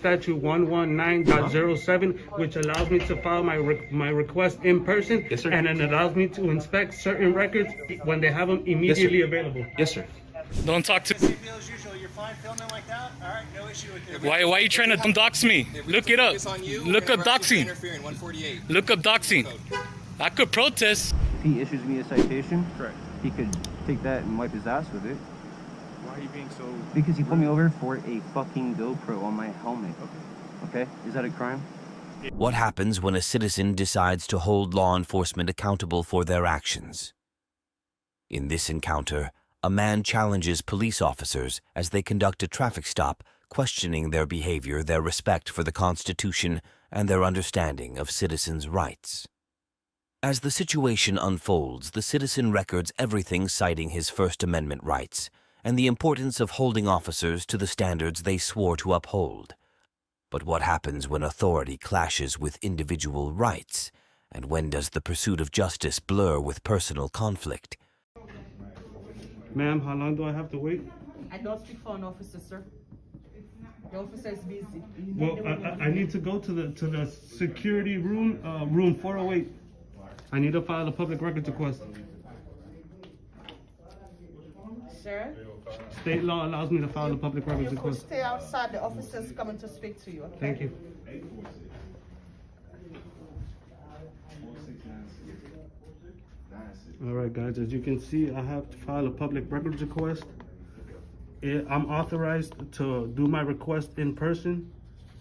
Statute 119.07, which allows me to file my request in person. Yes, sir. And it allows me to inspect certain records when they have them immediately available. Yes, sir. Don't talk to. Same deal as usual. You're fine filming like that. All right, no issue with it. Why are you trying to dox me? Look it up. Look up doxing. Look up doxing. I could protest. If he issues me a citation, Correct. he could take that and wipe his ass with it. Why are you being so... Because he pulled me over for a fucking GoPro on my helmet. Okay? Is that a crime? What happens when a citizen decides to hold law enforcement accountable for their actions? In this encounter, a man challenges police officers as they conduct a traffic stop, questioning their behavior, their respect for the Constitution, and their understanding of citizens' rights. As the situation unfolds, the citizen records everything citing his First Amendment rights and the importance of holding officers to the standards they swore to uphold. But what happens when authority clashes with individual rights? And when does the pursuit of justice blur with personal conflict? Ma'am, how long do I have to wait? I don't speak for an officer, sir. The officer is busy. Well, I need to go to the security room, room 408. I need to file a public records request. Sir? State law allows me to file a public records You could request. stay outside. The officer's coming to speak to you. Okay? Thank you. All right, guys, as you can see, I have to file a public records request. I'm authorized to do my request in person,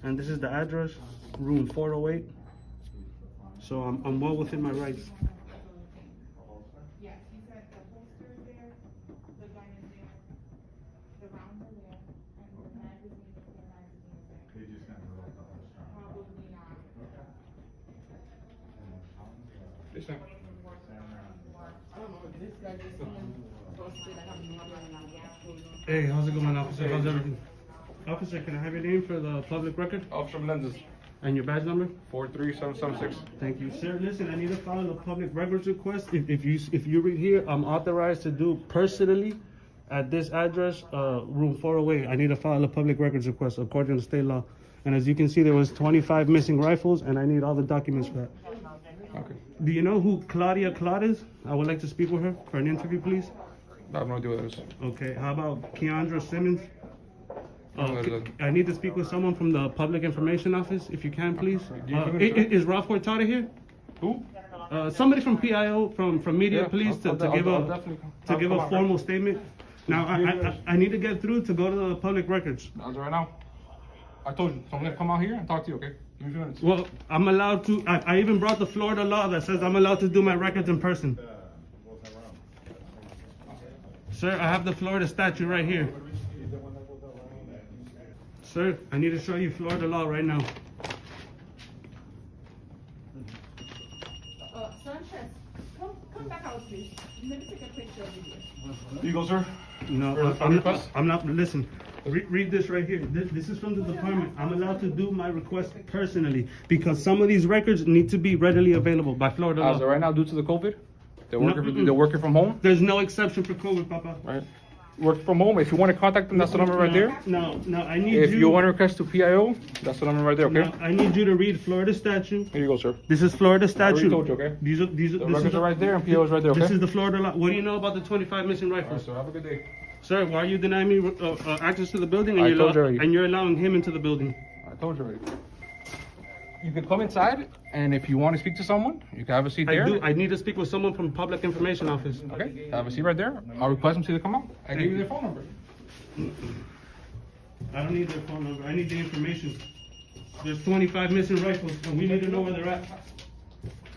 and this is the address, room 408. So I'm well within my rights. Hey, how's it going, officer? How's everything? Officer, can I have your name for the public record? Officer Melendez, And your badge number? 43776. Thank you, sir. Listen, I need to file a public records request. If you read here, I'm authorized to do personally at this address, room 408. I need to file a public records request according to state law. And as you can see, there was 25 missing rifles, and I need all the documents for that. Okay. Do you know who Claudia Claude is? I would like to speak with her for an interview, please. I have no idea what that is. Okay, how about Keandra Simmons? No, I need to speak with someone from the Public Information Office, if you can, please. Is Ralph Cortada here? Who? Somebody from PIO, from media, please, to give a formal statement. Now, I need to get through to go to the public records. As of right now. I told you, so I'm gonna come out here and talk to you, okay? Give me a few minutes. Well, I'm allowed to, I even brought the Florida law that says I'm allowed to do my records in person. Sir, I have the Florida statute right here. Sir, I need to show you Florida law right now. Sanchez, come back out, please. Let me take a picture of you. You go, sir. No, I'm not, listen, read this right here. This is from the department. I'm allowed to do my request personally because some of these records need to be readily available by Florida law. As of right now, due to the COVID, they're working from home. There's no exception for COVID, Papa. Right. Work from home. If you want to contact them, that's the number right there. No, I need If you want to request to PIO, that's the number right there, okay? No, I need you to read Florida statute. Here you go, sir. This is Florida statute. told you, okay? These are The records are right there and PIO is right there, okay? This is the Florida law. What do you know about the 25 missing All right, rifles? so have a good day. Sir, why are you denying me access to the building I told you already. and you're allowing him into the building? I told you already. You can come inside, and if you want to speak to someone, you can have a seat there. I need to speak with someone from Public Information Office. Okay, have a seat right there. I'll request them to come out. I give you their phone number. I don't need their phone number. I need the information. There's 25 missing rifles, and we need to know where they're at.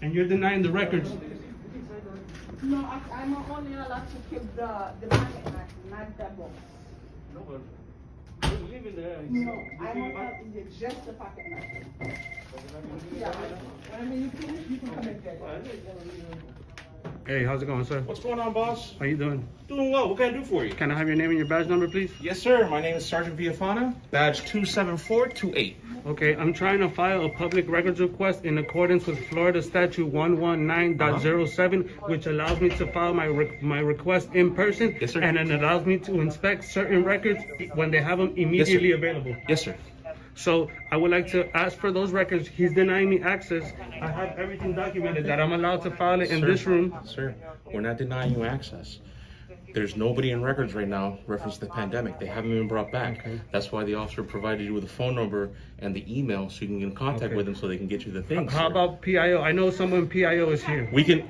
And you're denying the records. No, I'm only allowed to keep the money, not the box. No, but leave it there. No, I'm allowed just the pocket knife. Yeah, I mean, you can come and get it. Hey, how's it going, sir? What's going on, boss? How you doing? Doing well. What can I do for you? Can I have your name and your badge number, please? Yes, sir. My name is Sergeant Villafana, badge 27428. Okay, I'm trying to file a public records request in accordance with Florida Statute 119.07, which allows me to file my request in person. Yes, sir. And it allows me to inspect certain records when they have them immediately available. Yes, sir. So I would like to ask for those records. He's denying me access. I have everything documented that I'm allowed to file it in this room. Sir, we're not denying you access. There's nobody in records right now reference to the pandemic. They haven't been brought back. Okay. That's why the officer provided you with a phone number and the email so you can get in contact with them so they can get you the things. How about PIO? I know someone PIO is here. We can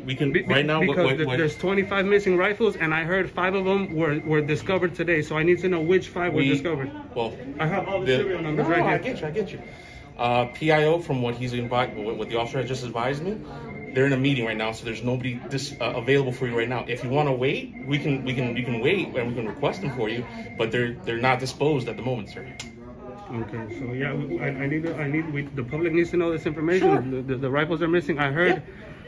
right now. Because there's 25 missing rifles, and I heard 5 of them were discovered today. So I need to know which 5 were discovered. Well, I have all the serial numbers right here. I get you. PIO, from what what the officer has just advised me, they're in a meeting right now, so there's nobody available for you right now. If you want to wait, you can wait and we can request them for you, but they're not disposed at the moment, sir. Okay, so yeah, the public needs to know this information. Sure. The rifles are missing. I heard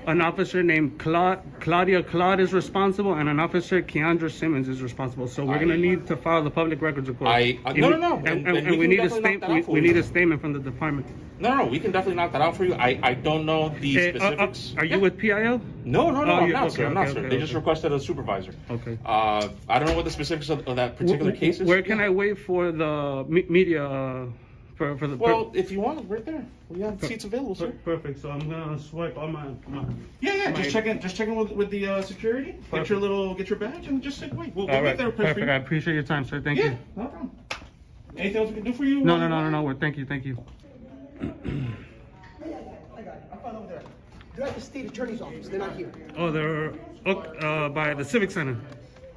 an officer named Claude is responsible, and an officer, Keandra Simmons, is responsible. So we're gonna need to file the public records report. No. And we need a statement. We need a statement from the department. No, we can definitely knock that out for you. I don't know the specifics. Are you with PIO? No, I'm not, sir. Okay, They just requested a supervisor. Okay. I don't know what the specifics of that particular case is. Where can I wait for the media? Well, if you want, right there. We have seats available, sir. Perfect. So I'm gonna swipe on my. Yeah. Just checking with the security. Get your badge and just wait. We'll All right. get there. Perfect. I appreciate your time, sir. Thank you. No problem. Anything else we can do for you? No. Thank you. I got it. I found over there. They're at the state attorney's office. They're not here. Oh, they're by the Civic Center.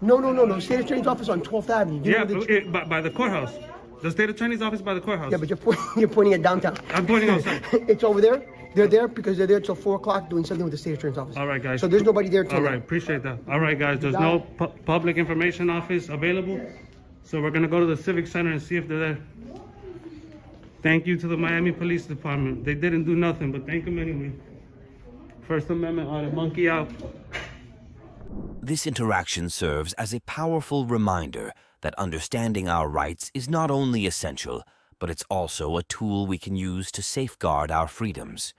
No. State attorney's office on 12th Avenue. You know By the courthouse. The state attorney's office by the courthouse. Yeah, but you're pointing at downtown. I'm pointing outside. It's over there. They're there because they're there till 4 o'clock doing something with the state attorney's office. All right, guys. So there's nobody there till All right, appreciate that. All right, guys, there's no public information office available. So we're going to go to the Civic Center and see if they're there. Thank you to the Miami Police Department. They didn't do nothing, but thank them anyway. First Amendment audit, monkey out. This interaction serves as a powerful reminder that understanding our rights is not only essential, but it's also a tool we can use to safeguard our freedoms.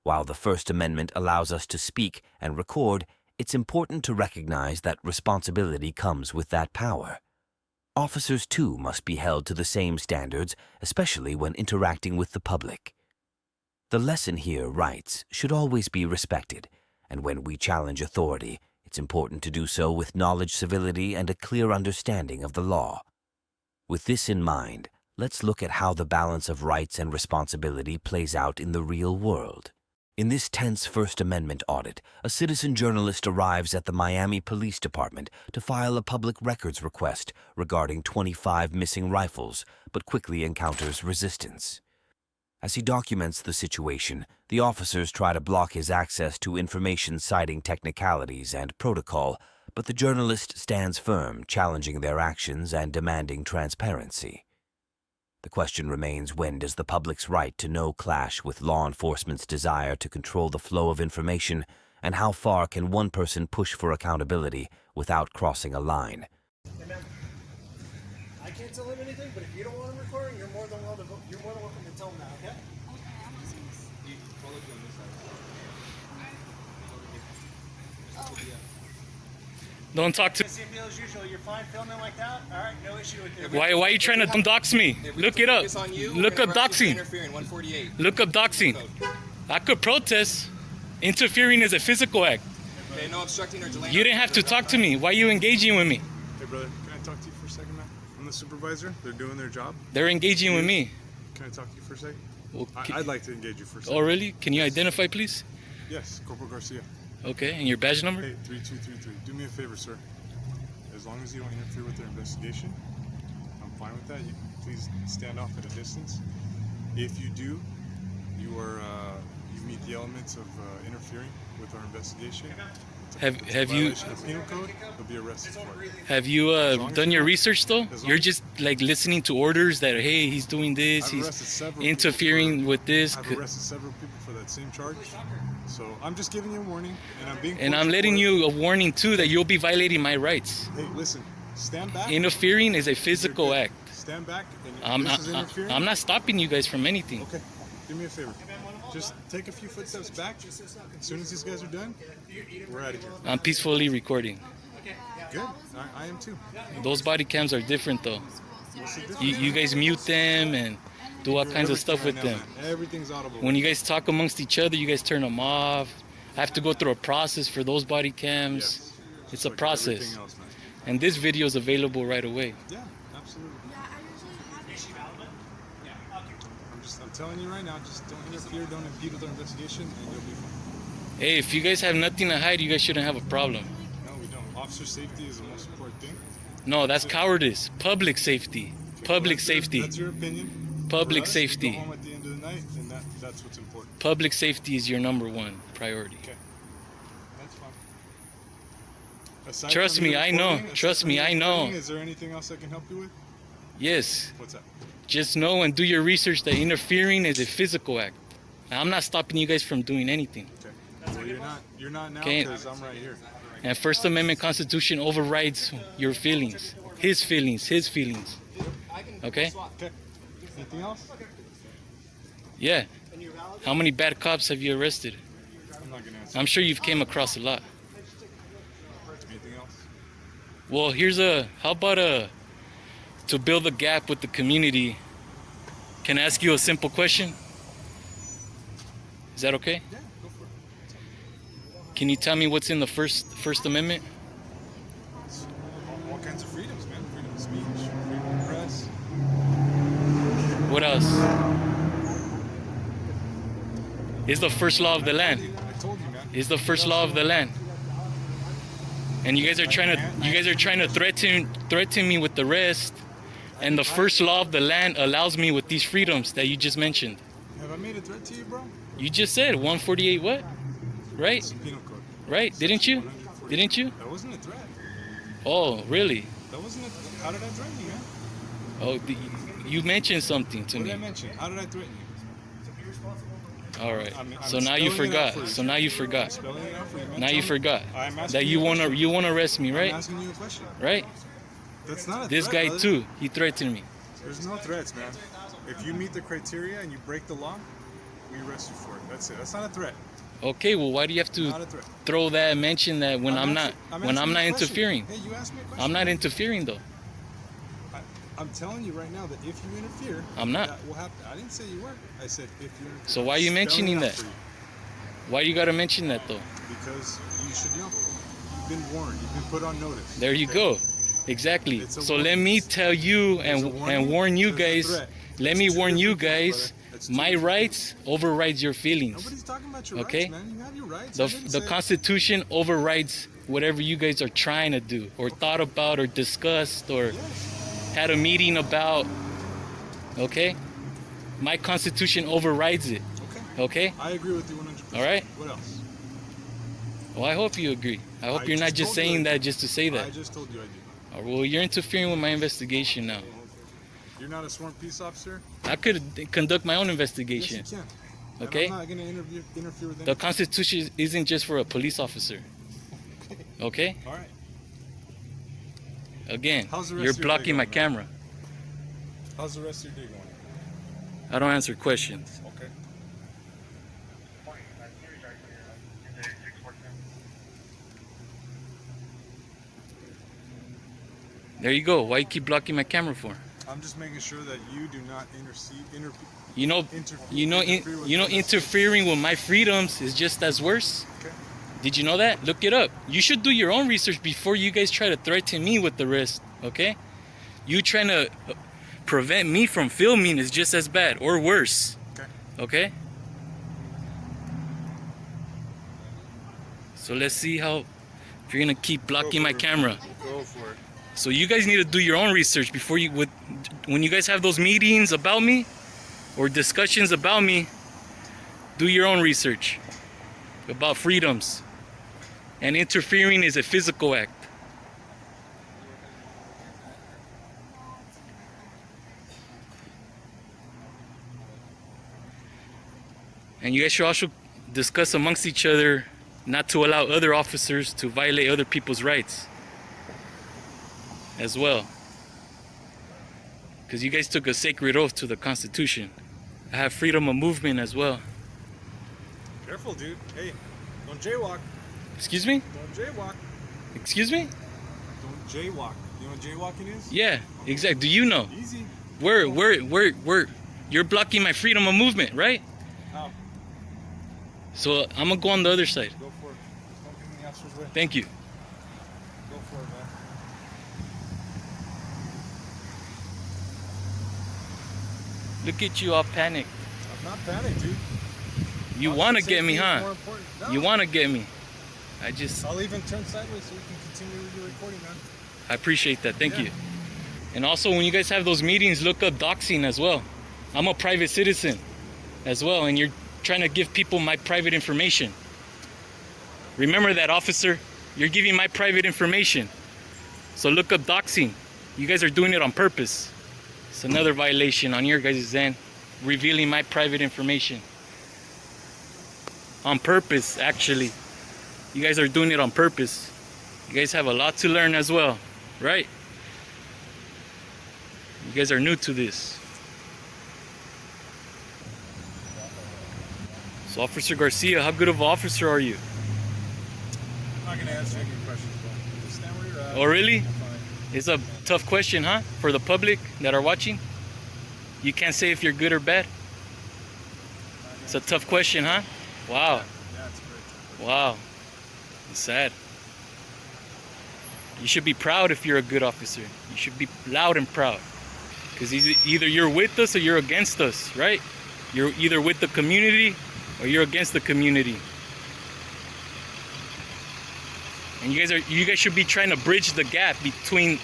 While the First Amendment allows us to speak and record, it's important to recognize that responsibility comes with that power. Officers, too, must be held to the same standards, especially when interacting with the public. The lesson here, rights, should always be respected, and when we challenge authority, it's important to do so with knowledge, civility, and a clear understanding of the law. With this in mind, let's look at how the balance of rights and responsibility plays out in the real world. In this tense First Amendment audit, a citizen journalist arrives at the Miami Police Department to file a public records request regarding 25 missing rifles, but quickly encounters resistance. As he documents the situation, the officers try to block his access to information citing technicalities and protocol, but the journalist stands firm, challenging their actions and demanding transparency. The question remains, when does the public's right to know clash with law enforcement's desire to control the flow of information, and how far can one person push for accountability without crossing a line? Hey, man, I can't tell him anything, but if you don't want him recording, you're more than welcome to tell him that, okay? Don't talk to. Same deal as usual. You're fine filming like that. All right, no issue with it. Why are you trying to dox me? Look it up. Look up doxing. Look up doxing. I could protest. Interfering is a physical act. Okay, no obstructing or delaying. You didn't have to talk to me. Why are you engaging with me? Hey brother, can I talk to you for a second, man? I'm the supervisor. They're doing their job. They're engaging with me. Can I talk to you for a second? Well, I'd like to engage you for a second. Oh, really? Can you identify, please? Yes, Corporal Garcia. Okay, and your badge number? Hey, 3233. Do me a favor, sir. As long as you don't interfere with their investigation, I'm fine with that. You please stand off at a distance. If you do, you meet the elements of interfering with our investigation. Have you Violation of penal code, you'll be arrested for it. have you done your research though? You're just like listening to orders that hey, he's doing this, I've he's arrested several interfering people with this. I've arrested several people for that same charge. So I'm just giving you a warning, and I'm being. And I'm letting you a warning too that you'll be violating my rights. Hey, listen, stand back. Interfering is a physical act. Stand back. And this is interfering. I'm not stopping you guys from anything. Okay, do me a favor. Just take a few footsteps back. As soon as these guys are done, we're out of here. I'm peacefully recording. Good. I am too. Those body cams are different though. What's the difference? You guys mute them and do all kinds of stuff with right now, them. man. Everything's audible. When you guys talk amongst each other, you guys turn them off. I have to go through a process for those body cams. Yes. It's a Like process. everything else, man. And this video is available right away. Yeah, absolutely. I'm telling you right now, just don't interfere, don't impede with our investigation, and you'll be fine. Hey, if you guys have nothing to hide, you guys shouldn't have a problem. No, we don't. Officer safety is the most important thing. No, that's cowardice. Public safety. Public safety. That's your opinion. Public For us, safety. You go home at the end of the night, and that's what's important. Public safety is your number one priority. Okay. That's fine. Aside Trust from me, the I know. recording, Trust aside me, from the I know. recording, Is there anything else I can help you with? Yes. What's up? Just know and do your research that interfering is a physical act. Now, I'm not stopping you guys from doing anything. Okay. Well, you're not now Okay. because I'm right here. And First Amendment Constitution overrides your feelings. His feelings. His feelings. Okay? Okay. Anything else? Yeah. How many bad cops have you arrested? I'm not gonna answer. I'm sure you've came across a lot. Anything else? Well, how about to build a gap with the community, can I ask you a simple question? Is that okay? Yeah, go for it. Can you tell me what's in the First Amendment? All kinds of freedoms, man. Freedom of speech, freedom of press. What else? Is the first law of the land. I told you, man. Is the first law of the land. And you guys are trying to threaten me with the rest. And the first law of the land allows me with these freedoms that you just mentioned. Have I made a threat to you, bro? You just said 148 what? Right? It's penal code. Right? Didn't you? 148. Didn't you? That wasn't a threat. Oh, really? That wasn't a How did I threaten you, man? Oh, you mentioned something to What me. did I mention? How did I threaten you? All right. I'm So now you spelling it out forgot. for you. So now you forgot. Spelling it out for you, man. Now Tell you me- forgot I'm asking that you a wanna question. arrest me, I'm right? asking you a question. Right? That's not a This threat, guy brother. too. He threatened me. There's no threats, man. If you meet the criteria and you break the law, we arrest you for it. That's it. That's not a threat. Okay. Well, why do you have Not to a threat. throw that and mention that when I'm not asking you a question. interfering? Hey, you asked me a question. I'm not interfering though. I'm telling you right now that if you interfere, I'm not. That will happen. I didn't say you were. I said if you interfere. So why are you Spelling mentioning it out that? for you. Why you gotta mention that though? Because you should know. You've been warned. You've been put on notice. There you Okay? go. Exactly. It's a So let warning. me tell you There's a and warning, warn you there's a guys. threat. Let It's me two warn you different things, guys. brother. It's two My different rights overrides your feelings. Nobody's talking about your Okay? rights, man. You have your rights. The I didn't the say- Constitution overrides whatever you guys are trying to do or thought about or discussed or Yes. had a meeting about. Okay? My Constitution overrides it. Okay. Okay? I agree with you 100%. All right. What else? Well, I hope you agree. I hope I you're not just just told you saying I that do. just to say that. I just told you I do. Well, you're interfering with my investigation now. You're not a sworn peace officer? I could conduct my own Yes, investigation. you can. And Okay? I'm not going to interfere with The anything. Constitution isn't just for a police officer. Okay? All right. Again, How's the rest you're of your day blocking my going, man? camera. How's the rest of your day going? I don't answer questions. Okay. There you go. Why you keep blocking my camera for? I'm just making sure that you do not interfere You know, interfere with interfering with my freedoms is just as worse. Okay. Did you know that? Look it up. You should do your own research before you guys try to threaten me with the arrest. Okay? You trying to prevent me from filming is just as bad or worse. Okay. Okay? So let's see how if you're gonna keep blocking my camera. Go for it. So you guys need to do your own research before when you guys have those meetings about me or discussions about me, do your own research about freedoms. And interfering is a physical act. And you guys should also discuss amongst each other not to allow other officers to violate other people's rights as well. Because you guys took a sacred oath to the Constitution. I have freedom of movement as well. Careful, dude. Hey, don't jaywalk. Excuse me? Don't jaywalk. Excuse me? Don't jaywalk. You know what jaywalking is? Yeah, exactly. Do you know? Easy. Where You're blocking my freedom of movement, right? How? So I'm gonna go on the other side. Go for it. Just don't get in the officer's way. Thank you. Go for it, man. Look at you all panicked. I'm not panicked, dude. You want to get me, Safety is huh? more important. No. You want to get me. I'll even turn sideways so you can continue with your recording, man. I appreciate that. Thank Yeah. you. And also, when you guys have those meetings, look up doxing as well. I'm a private citizen as well, and you're trying to give people my private information. Remember that, officer. You're giving my private information. So look up doxing. You guys are doing it on purpose. It's another violation on your guys' end, revealing my private information. On purpose, actually. You guys are doing it on purpose. You guys have a lot to learn as well, right? You guys are new to this. So Officer Garcia, how good of an officer are you? I'm not gonna answer any questions, bro. Just stand where you're at. Oh, really? I'm fine. It's a tough question, huh? For the public that are watching. You can't say if you're good or bad. It's a tough question, huh? Wow. Yeah, it's a very tough question. Wow. It's sad. You should be proud if you're a good officer. You should be loud and proud. Because either you're with us or you're against us, right? You're either with the community or you're against the community. And you guys should be trying to bridge the gap between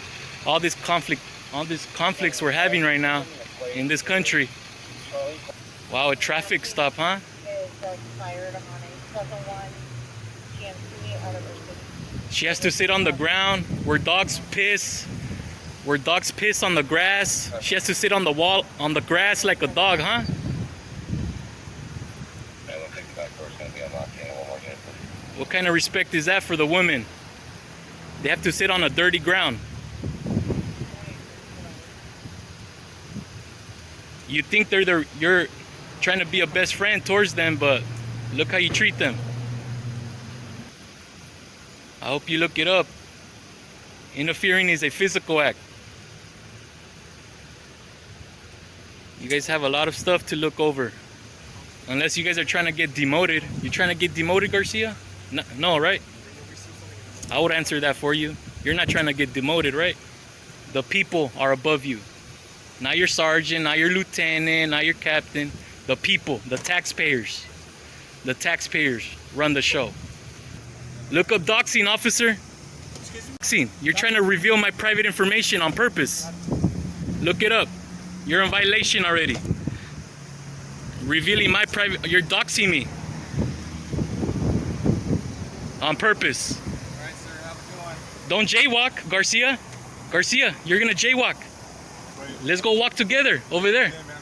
all these conflicts we're having right now in this country. Wow, a traffic stop, huh? She has to sit on the ground where dogs piss. Where dogs piss on the grass. She has to sit on the wall, on the grass like a dog, huh? What kind of respect is that for the women? They have to sit on a dirty ground. You think you're trying to be a best friend towards them, but look how you treat them. I hope you look it up. Interfering is a physical act. You guys have a lot of stuff to look over. Unless you guys are trying to get demoted. You trying to get demoted, Garcia? No, right? I would answer that for you. You're not trying to get demoted, right? The people are above you. Not your sergeant, not your lieutenant, not your captain. The people, the taxpayers. The taxpayers run the show. Look up doxing, officer. Doxing. You're trying to reveal my private information on purpose. Look it up. You're in violation already. Revealing my private... You're doxing me. On purpose. Alright, sir, have a good one. Don't jaywalk, Garcia. Garcia, you're gonna jaywalk. Let's go walk together over there. Okay, man.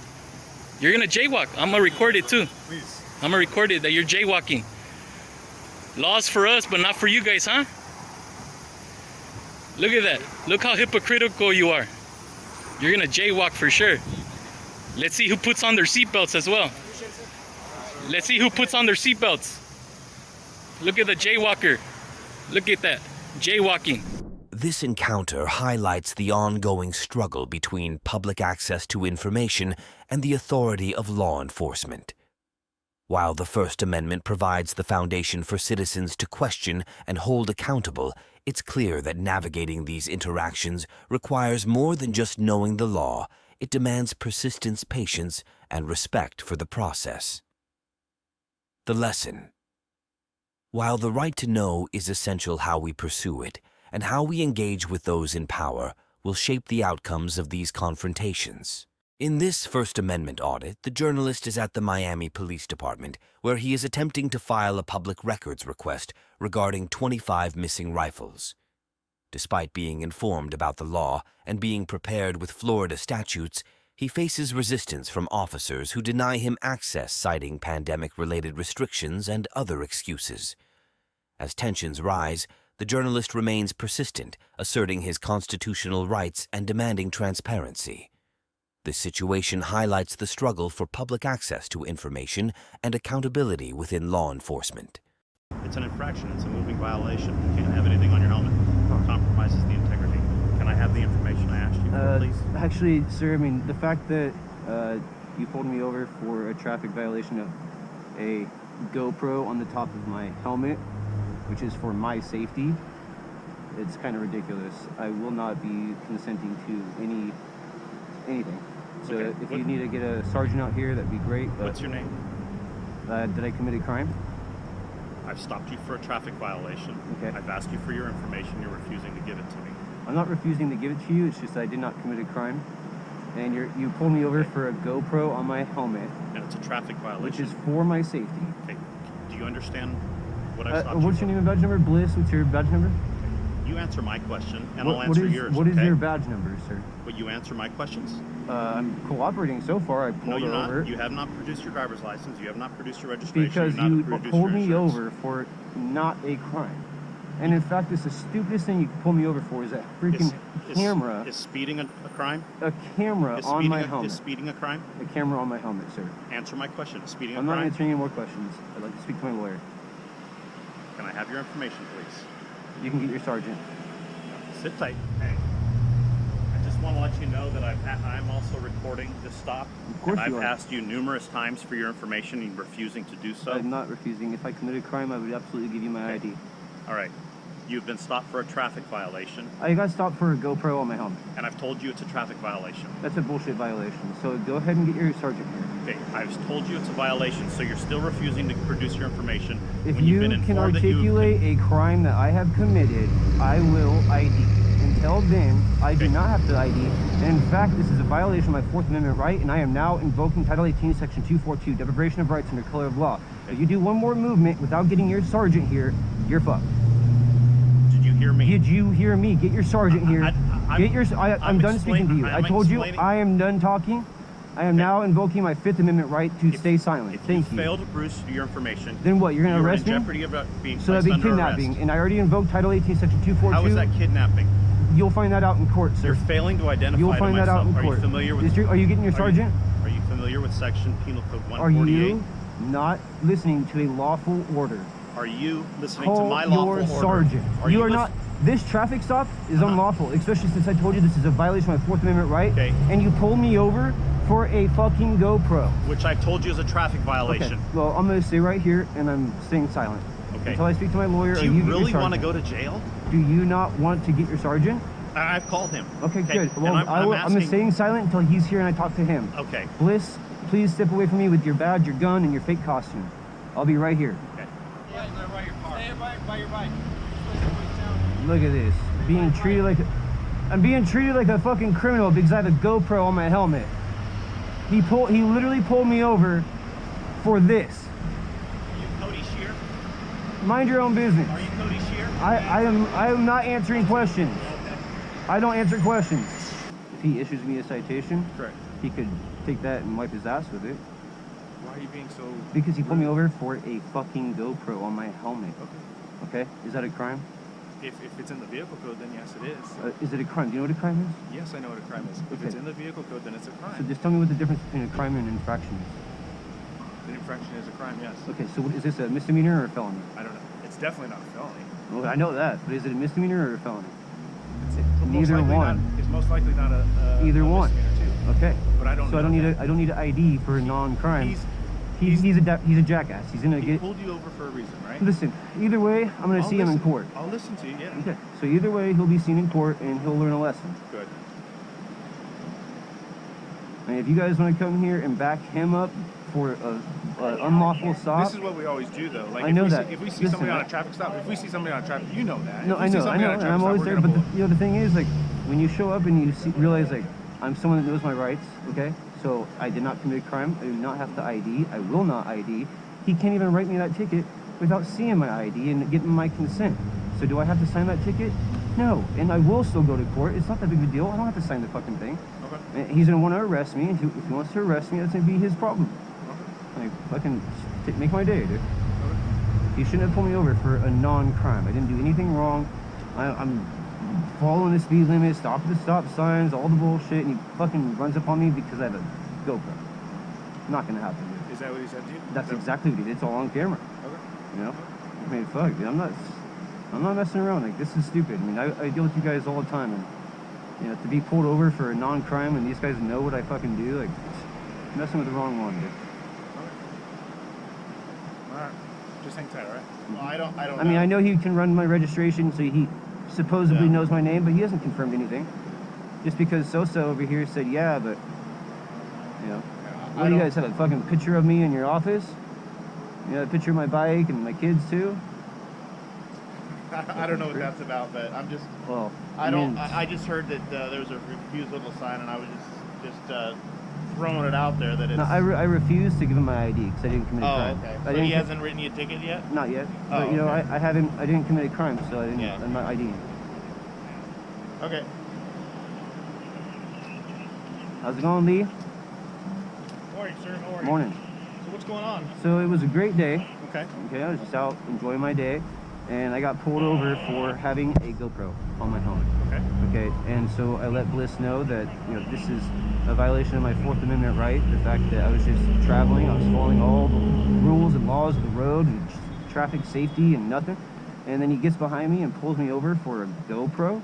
You're gonna jaywalk. I'm gonna record it too. Please. I'm gonna record it that you're jaywalking. Laws for us, but not for you guys, huh? Look at that. Look how hypocritical you are. You're gonna jaywalk for sure. Let's see who puts on their seatbelts as well. Let's see who puts on their seatbelts. Look at the jaywalker. Look at that. Jaywalking. This encounter highlights the ongoing struggle between public access to information and the authority of law enforcement. While the First Amendment provides the foundation for citizens to question and hold accountable, it's clear that navigating these interactions requires more than just knowing the law. It demands persistence, patience, and respect for the process. The lesson. While the right to know is essential, how we pursue it and how we engage with those in power will shape the outcomes of these confrontations. In this First Amendment audit, the journalist is at the Miami Police Department, where he is attempting to file a public records request regarding 25 missing rifles. Despite being informed about the law and being prepared with Florida statutes, he faces resistance from officers who deny him access, citing pandemic-related restrictions and other excuses. As tensions rise, the journalist remains persistent, asserting his constitutional rights and demanding transparency. This situation highlights the struggle for public access to information and accountability within law enforcement. It's an infraction. It's a moving violation. You can't have anything on your helmet. It compromises the integrity. Can I have the information I asked you for, please? Actually, sir, I mean, the fact that You pulled me over for a traffic violation of a GoPro on the top of my helmet, which is for my safety. It's kind of ridiculous. I will not be consenting to anything. So Okay. if you need to get a sergeant out here, that'd be great. But, What's your name? did I commit a crime? I've stopped you for a traffic violation. Okay. I've asked you for your information. You're refusing to give it to me. I'm not refusing to give it to you. It's just that I did not commit a crime. And you pulled me over for a GoPro on my helmet, And it's a traffic violation. which is for my safety. Okay. Do you understand what I stopped What's you your name and badge number? Bliss, what's your badge number? for? You answer my question, and I'll What answer is, yours. What is okay? your badge number, sir? But you answer my questions? I'm cooperating so far. I No, pulled you're her not. over. You have not produced your driver's license. You have not produced your registration. Because You've you not produced pulled your me insurance. over for not a crime. And in fact, it's the stupidest thing you can pull me over for is that freaking camera. Is speeding a crime? A camera Is on speeding my a, helmet. Is speeding a crime? A camera on my helmet, sir. Answer my question. Is speeding a I'm not crime? answering any more questions. I'd like to speak to my lawyer. Can I have your information, please? You can get your sergeant. Sit tight. Hey. I just want to let you know that I'm also recording this stop. Of course and you I've are. asked you numerous times for your information and you're refusing to do so. I'm not refusing. If I committed a crime, I would absolutely give you my ID. All right. You've been stopped for a traffic violation, I got stopped for a GoPro on my helmet. and I've told you it's a traffic violation. That's a bullshit violation. So go ahead and get your sergeant here. Okay, I've told you it's a violation, so you're still refusing to produce your information. If when you you've been can informed that articulate a crime that I have committed, I will ID. Until then, I do not have to ID. And in fact, this is a violation of my Fourth Amendment right, and I am now invoking Title 18, Section 242, deprivation of rights under color of law. If you do one more movement without getting your sergeant here, you're fucked. Did you hear me? Did you hear me? Get your sergeant here. I'm I'm done speaking to you. I told you explaining- I am done talking. I am now invoking my Fifth Amendment right to stay silent. If Thank you you. fail to produce your information, Then what? You're going to you're arrest in me? jeopardy of being So placed that'd be under kidnapping. arrest. And I already invoked Title 18, Section 242. How is that kidnapping? You'll find that out in court, sir. You're failing to identify You'll to find that out in myself. court. Are you familiar with? Are you getting your sergeant? Are you familiar with Section Penal Code Are 148? you not listening to a lawful order? Are you listening to Call my lawful your order? sergeant. Are You are lis- not. This traffic stop is unlawful, especially since I told you this is a violation of my Fourth Amendment right. Okay. And you pulled me over for a fucking GoPro. Which I've told you is a traffic Okay. violation. Well, I'm going to stay right here, and I'm staying silent. Okay. Until I speak to my lawyer, Do or you you get your really want to sergeant. go to jail? Do you not want to get your sergeant? I've called him. Okay, good. And Well, I'm asking- staying silent until he's here and I talk to him. Okay. Bliss, please step away from me with your badge, your gun, and your fake costume. I'll be right here. Okay. By your bike. Look at this. I'm being treated like a fucking criminal because I have a GoPro on my helmet. He literally pulled me over for this. Are you Cody Shear? Mind your own business. Are you Cody Shear? I am not answering questions. I don't answer questions. If he issues me a citation, Correct. he could take that and wipe his ass with it. Why are you being so... Because he pulled me over for a fucking GoPro on my helmet. Okay? Is that a crime? If it's in the vehicle code, then yes, it is. Is it a crime? Do you know what a crime is? Yes, I know what a crime is. If Okay. it's in the vehicle code, then it's a crime. So just tell me what the difference between a crime and an infraction is. An infraction is a crime, yes. Okay, so is this a misdemeanor or a felony? I don't know. It's definitely not a felony. Well, I know that, but is it a misdemeanor or a felony? It's Neither one. It's most likely not a Either a one. misdemeanor, too. Okay. But I don't So know that. I don't need an ID for a non-crime. He's He's a jackass. He's gonna he get. pulled you over for a reason, right? Listen, either way, I'm gonna see him in court. I'll listen to you, yeah. Okay. So either way, he'll be seen in court and he'll learn a lesson. Good. And if you guys want to come here and back him up for a unlawful stop, This is what we always do, though. Like, I know if we that. See, if we see Listen, somebody on a traffic stop, if we see somebody on a traffic, you know that. no, If we I see know, somebody on a and traffic I'm stop, always we're there. gonna But pull the thing is, like, when you show up and you realize, like, I'm someone that knows my rights. Okay, so I did not commit a crime. I do not have to ID. I will not ID. He can't even write me that ticket without seeing my ID and getting my consent. So do I have to sign that ticket? No, and I will still go to court. It's not that big of a deal. I don't have to sign the fucking thing. Okay. And he's gonna want to arrest me, and if he wants to arrest me, that's gonna be his problem. Like, fucking make my day, dude. He shouldn't have pulled me over for a non-crime. I didn't do anything wrong. I'm following the speed limit, stop at the stop signs, all the bullshit, and he fucking runs up on me because I have a GoPro. Not gonna happen, dude. Is that what he said to you? That's exactly what he did. It's all on camera. Okay. You know? I mean, fuck, dude. I'm not messing around. Like, this is stupid. I mean, I deal with you guys all the time, and you know, to be pulled over for a non-crime and these guys know what I fucking do, like, Messing with the wrong one, dude. Alright. Just hang tight, alright? Well, I don't I mean, I know he can run my registration, so he supposedly Yeah. knows my name, but he hasn't confirmed anything. Just because Sosa over here said yeah, but, you know. What do you guys have, a fucking picture of me in your office? You know, a picture of my bike and my kids too? I don't know what that's about, but I'm just. Well, I just heard that there was a refusal to sign, and I was just throwing it out there that it's. No, I refuse to give him my ID because I didn't commit a crime. Okay. So he hasn't written you a ticket yet? Not yet. Oh, But, you know, okay. I didn't commit a crime, so I didn't, Yeah. I'm not IDing. Okay. How's it going, Lee? Morning, sir. How are you? Morning. So what's going on? So it was a great day. Okay. Okay, I was just out enjoying my day, and I got pulled over for having a GoPro on my helmet. Okay. Okay, and so I let Bliss know that, you know, this is a violation of my Fourth Amendment right. The fact that I was just traveling, I was following all the rules and laws of the road and just traffic safety and nothing. And then he gets behind me and pulls me over for a GoPro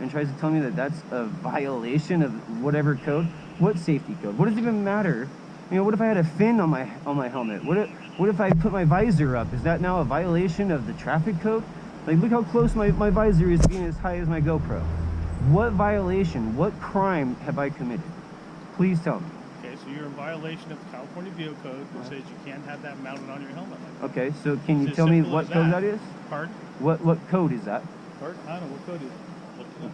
and tries to tell me that that's a violation of whatever code. What safety code? What does it even matter? You know, what if I had a fin on my helmet? What if I put my visor up? Is that now a violation of the traffic code? Like, look how close my visor is being as high as my GoPro. What violation, what crime have I committed? Please tell me. Okay, so you're in violation of the California Vehicle Code that says you can't have that mounted on your helmet like that. Okay, so can you It's as tell me simple what as code that. that is? Pardon? What code is that? Pardon? I don't know what code is it.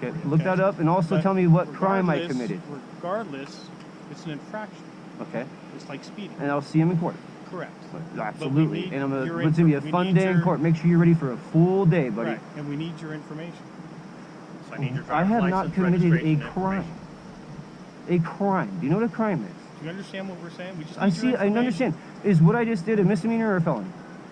Okay, look that up and also But tell me what crime I regardless- committed. Regardless, it's an infraction. Okay, It's like speeding. and I'll see him in court. Correct. Absolutely. need And your it's gonna be a we fun need day in your- court. Make sure you're ready for a full day, buddy. Right, and we need your information. So I need your I driver's have not license, committed a registration crime. information. A crime. Do you know what a crime is? Do you understand what we're saying? We just I need see. your I information. understand. Is what I just did a misdemeanor or a felony?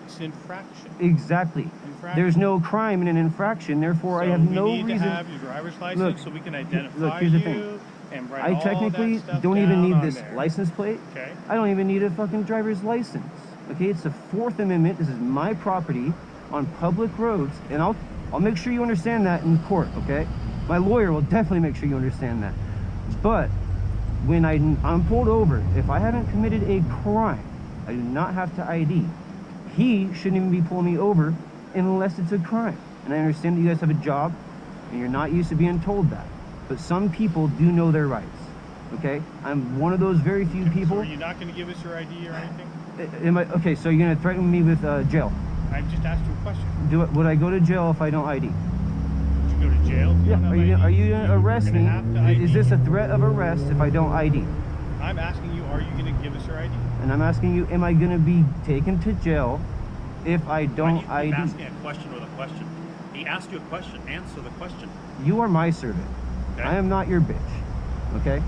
It's an infraction. Exactly. Infraction. There's no crime in an infraction. Therefore, I So have we no need reason. to have your driver's license Look, so we can look, identify here's the you thing. and write I all technically that stuff don't even down need on this there. license plate. Okay. I don't even need a fucking driver's license. Okay, it's the Fourth Amendment. This is my property on public roads, and I'll make sure you understand that in court. Okay, my lawyer will definitely make sure you understand that. But when I'm pulled over, if I haven't committed a crime, I do not have to ID. He shouldn't even be pulling me over unless it's a crime. And I understand that you guys have a job, and you're not used to being told that. But some people do know their rights. Okay, I'm one of those very few So people. are you not going to give us your ID or anything? Okay, so you're gonna threaten me with jail? I just asked you a question. Would I go to jail if I don't ID? Would you go to jail if you don't have Are you ID? gonna arrest You're me? gonna have to ID. Is this a threat of arrest if I don't ID? I'm asking you, are you going to give us your ID? And I'm asking you, am I gonna be taken to jail if I don't Keep ID? asking a question with a question. He asked you a question. Answer the question. You are my servant. Okay. I am not your bitch. Okay?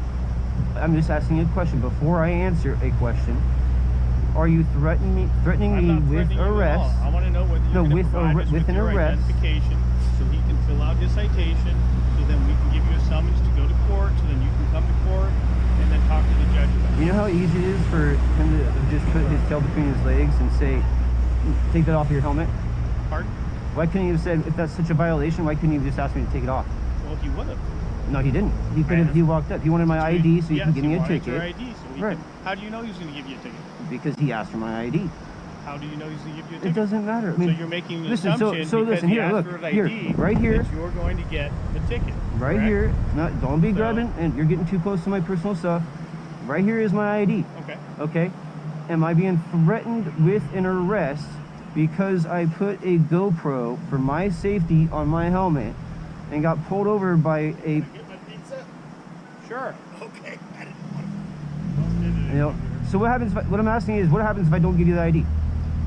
I'm just asking you a question. Before I answer a question, are you threatening me I'm not with threatening you at all. arrest? I want to know whether you're No, going with to provide us with with an your arrest. identification so he can fill out his citation, so then we can give you a summons to go to court, so then you can come to court and then talk to the judge about it. You know how easy it is for him to just put his tail between his legs and say, take that off your helmet? Pardon? Why couldn't he have said, if that's such a violation, why couldn't he have just asked me to take it off? Well, he would have. No, he didn't. He could have, he walked up. He wanted my ID so he can give me a Yes, he ticket. wanted your ID, so he Right. could, how do you know he's going to give you a ticket? Because he asked for my ID. How do you know he's going to give you a It ticket? doesn't matter. I mean, so you're making an listen, assumption so because listen, he here, asked look, for an here, ID right here. that you're going to get a ticket. Right correct? here. Don't be So- grabbing, and you're getting too close to my personal stuff. Right here is my ID. Okay. Okay? Am I being threatened with an arrest because I put a GoPro for my safety on my helmet and got pulled over by a, Get my pizza? Sure. Okay. you know, so what happens if what I'm asking is, what happens if I don't give you the ID?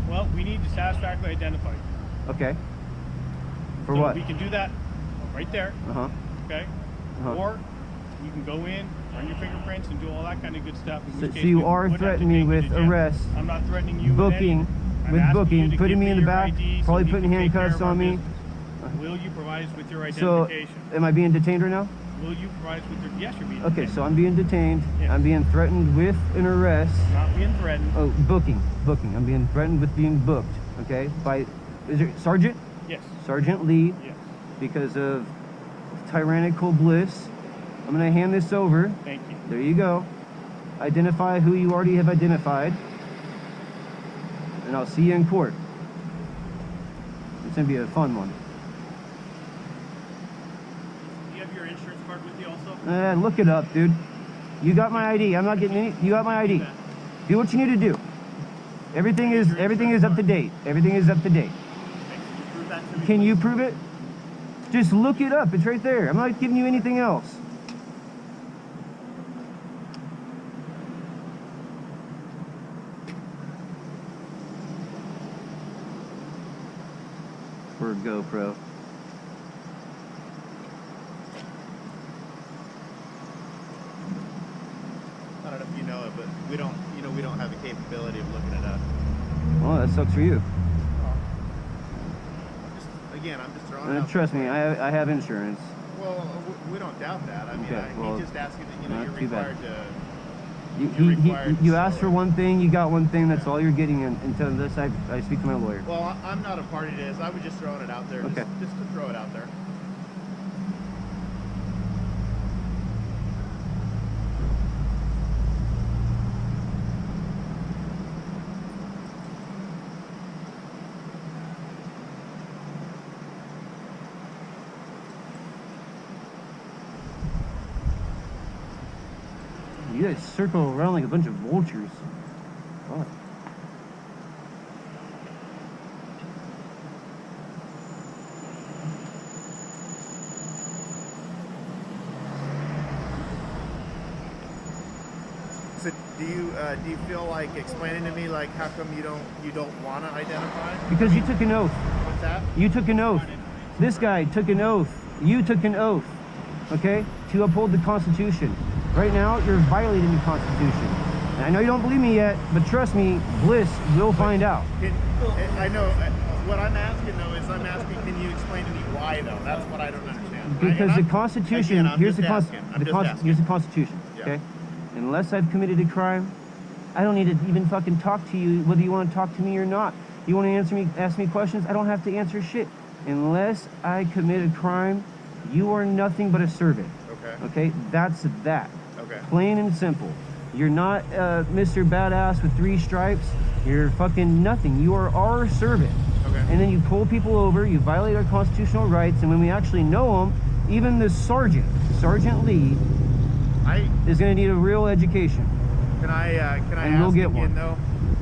Well, we need to satisfactorily identify you. Okay. For So what? we can do that right there, Uh-huh. okay? Uh-huh. Or you can go in, run your fingerprints, and do all that kind of good stuff. in So, which so case you we are would have to threatening me take you with to jail. arrest, I'm not threatening you booking, with anything. with I'm asking booking, you to putting give me in the your back, ID so probably we putting can take care handcuffs of our on me. business. Will you provide us with your So, identification? am I being detained right now? Will you provide us with your... Yes, you're being Okay, detained. so I'm being detained. Yes. I'm being threatened with an arrest. Not being threatened. Oh, booking. I'm being threatened with being booked. Okay, by is it Sergeant? Yes. Sergeant Lee. Yes. Because of tyrannical bliss. I'm gonna hand this over. Thank you. There you go. identify who you already have identified, and I'll see you in court. It's gonna be a fun one. Do you have your insurance card with you also? Look it up, dude. You got my ID. I'm not getting any. You got my ID. Do what you need to do. Everything is up to date. Everything is up to date. Can you prove it? Just look it up. It's right there. I'm not giving you anything else. For a GoPro. I don't know if you know it, but we don't have the capability of looking it up. Well, that sucks for you. I'm just throwing it out. Trust me, I have insurance. Well, we don't doubt that. I mean, Okay, well, he's just asking that, not you're too bad. required to... You asked for one thing, you got one thing, that's all you're getting until this I speak to my lawyer. Well, I'm not a party to this. I was just throwing it out there, Okay. just to throw it out there. You guys circle around like a bunch of vultures. Fuck. So do you feel like explaining to me, like, how come you don't want to identify? Because you took an oath. What's that? You took an oath. This guy took an oath. You took an oath. Okay? To uphold the Constitution. Right now, you're violating the Constitution. And I know you don't believe me yet, but trust me, Bliss will find out. I know. What I'm asking, though, is can you explain to me why, though? That's what I don't understand. Because the Constitution, here's the Constitution, Yeah. okay? Unless I've committed a crime, I don't need to even fucking talk to you, whether you want to talk to me or not. You want to ask me questions, I don't have to answer shit. Unless I commit a crime, you are nothing but a servant. Okay. Okay? That's that. Okay. Plain and simple. You're not Mr. Badass with 3 stripes. You're fucking nothing. You are our servant. Okay. And then you pull people over, you violate our constitutional rights, and when we actually know them, even the Sergeant Lee, is going to need a real education. Can I and ask we'll get again, one. though?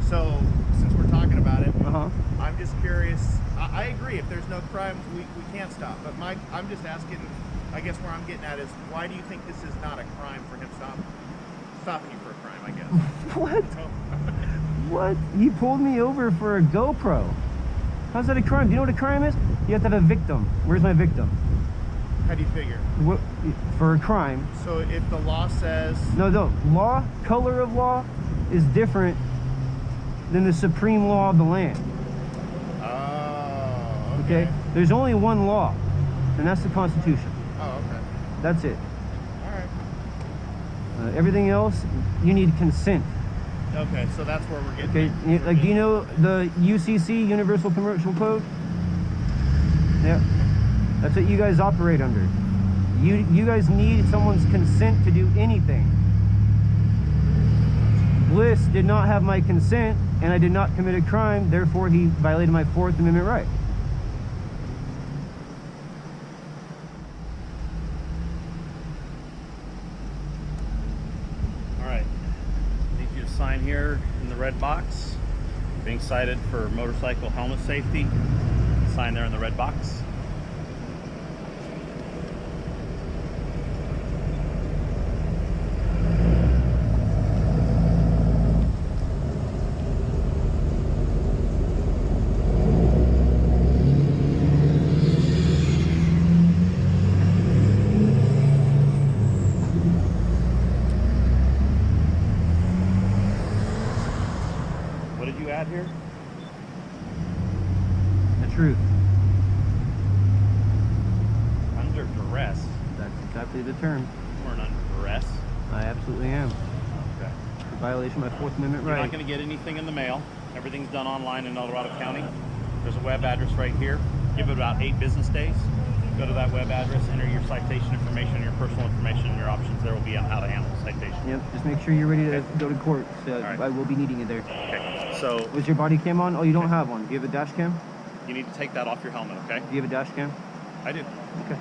So, since we're talking about it, Uh-huh. I'm just curious. I agree, if there's no crime, we can't stop. But I'm just asking, I guess where I'm getting at is, why do you think this is not a crime for him stopping you for a crime, I guess? What? What? You pulled me over for a GoPro. How's that a crime? Do you know what a crime is? You have to have a victim. Where's my victim? How do you figure? What, for a crime. So if the law says... No, law, color of law is different than the supreme law of the land. Oh, Okay? There's only one law, and that's the Constitution. Oh, okay. That's it. All right. Everything else, you need consent. Okay, so that's where we're getting. Okay, like, do you know the UCC, Universal Commercial Code? Yeah, that's what you guys operate under. You guys need someone's consent to do anything. Bliss did not have my consent, and I did not commit a crime, therefore he violated my 4th Amendment right. All right. Need you to sign here in the red box. Being cited for motorcycle helmet safety. Sign there in the red box. What did you add here? The truth. Under duress. That's exactly the term. You weren't under duress. I absolutely am. Okay. For violation of my 4th Amendment You're right. not going to get anything in the mail. Everything's done online in El Dorado County. There's a web address right here. Give it about 8 business days. go to that web address, enter your citation information, your personal information, and your options there will be on how to handle the citation. Yep, just make sure you're ready to go to court. So right. I will be needing you there. Okay, so... Was your body cam on? Oh, you don't have one. Do you have a dash cam? You need to take that off your helmet, okay? Do you have a dash cam? I do. Okay.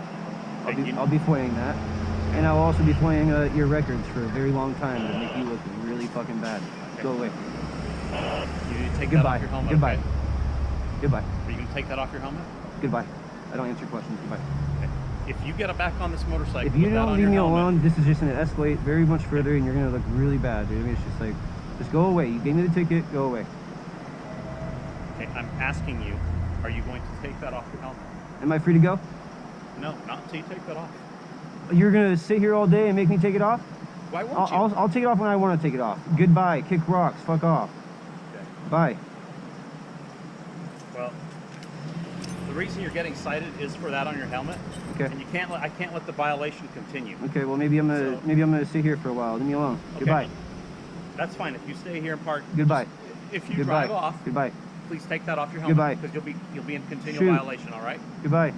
I'll be FOIAing that. And I'll also be FOIAing your records for a very long time to make you look really fucking bad. Okay. Go away. You need to take that off your helmet. Goodbye. Okay? Goodbye. Are you going to take that off your helmet? Goodbye. I don't answer questions. Goodbye. Okay. If you get back on this motorcycle, if you don't leave me alone, this is just going to escalate very much further, and you're going to look really bad, dude. I mean, it's just like, just go away. You gave me the ticket. Go away. Okay, I'm asking you, are you going to take that off your helmet? Am I free to go? No, not until you take that off. You're going to sit here all day and make me take it off? Why won't you? I'll take it off when I want to take it off. Goodbye. Kick rocks. Fuck off. Okay. Bye. Well, the reason you're getting cited is for that on your helmet. Okay. And I can't let the violation continue. Okay. Well, maybe I'm gonna sit here for a while. Leave me alone. Okay. Goodbye. That's fine. If you stay here and park. Goodbye. If you Goodbye. drive off. Goodbye. Please take that off your helmet. Goodbye. Because you'll be in continual Shoot. violation. All right. Goodbye.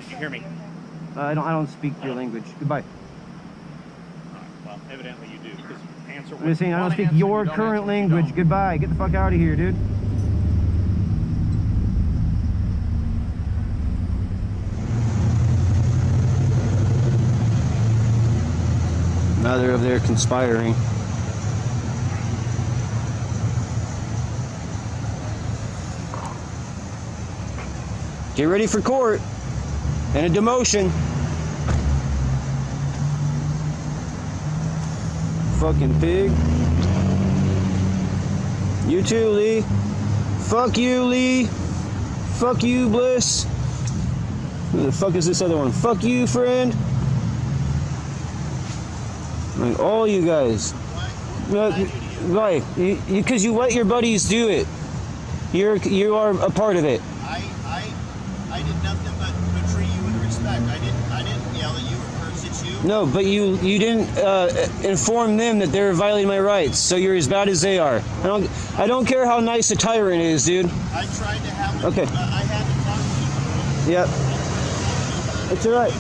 Did you hear me? I don't speak your language. Goodbye. All right. Well, evidently you do. Because answer I'm just saying I don't speak your current language. Goodbye. Get the fuck out of here, dude. Now they're over there conspiring. Get ready for court and a demotion. Fucking pig. You too, Lee. Fuck you, Lee. Fuck you, Bliss. Who the fuck is this other one? Fuck you, friend. Like all you guys. Right, because you let your buddies do it. You are a part of it. I did nothing but treat you with respect. I didn't yell at you or curse at you. No, but you didn't inform them that they're violating my rights, so you're as bad as they are. I don't care how nice a tyrant is, dude. I tried to have okay. I had to talk to you. Yep. It's alright.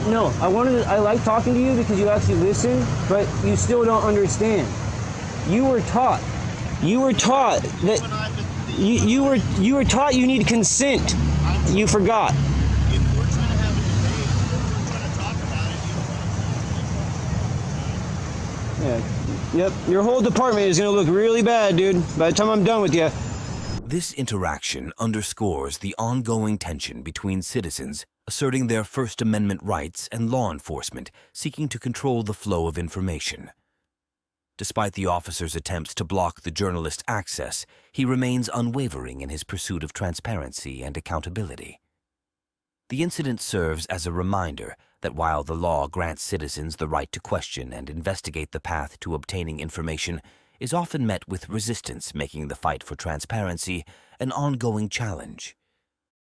No, I like talking to you because you actually listen, but you still don't understand. You were taught that you were taught you need consent. You forgot. If we're trying to have a debate, we're trying to talk about it. Yeah. Yep. Your whole department is gonna look really bad, dude. By the time I'm done with you. This interaction underscores the ongoing tension between citizens asserting their First Amendment rights and law enforcement seeking to control the flow of information. Despite the officer's attempts to block the journalist's access, he remains unwavering in his pursuit of transparency and accountability. The incident serves as a reminder that while the law grants citizens the right to question and investigate the path to obtaining information, is often met with resistance, making the fight for transparency an ongoing challenge.